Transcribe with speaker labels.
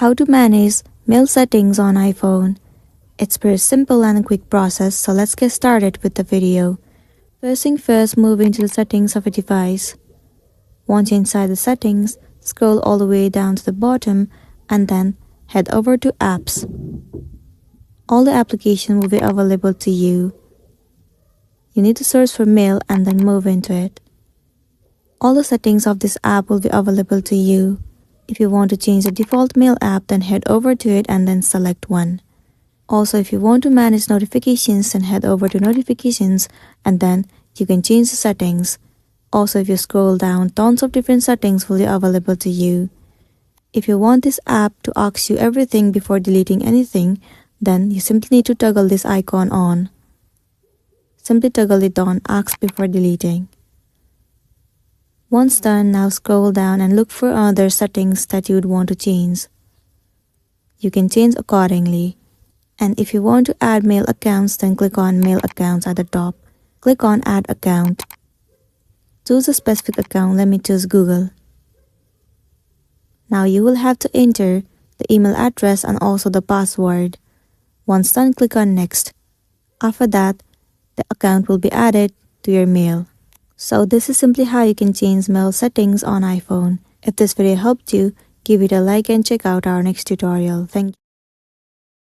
Speaker 1: How to manage mail settings on iPhone. It's pretty simple and a quick process, so let's get started with the video. First thing first, move into the settings of a device. Once you're inside the settings, scroll all the way down to the bottom and then head over to apps. All the applications will be available to you. You need to search for mail and then move into it. All the settings of this app will be available to you. If you want to change the default mail app, then head over to it and then select one. Also, if you want to manage notifications, then head over to notifications and then you can change the settings. Also, if you scroll down, tons of different settings will be available to you. If you want this app to ask you everything before deleting anything, then you simply need to toggle this icon on. Simply toggle it on, ask before deleting. Once done, now scroll down and look for other settings that you would want to change. You can change accordingly. And if you want to add mail accounts, then click on Mail Accounts at the top. Click on Add Account. Choose a specific account, let me choose Google. Now you will have to enter the email address and also the password. Once done, click on Next. After that, the account will be added to your mail. So this is simply how you can change mail settings on iPhone. If this video helped you, give it a like and check out our next tutorial. Thank you.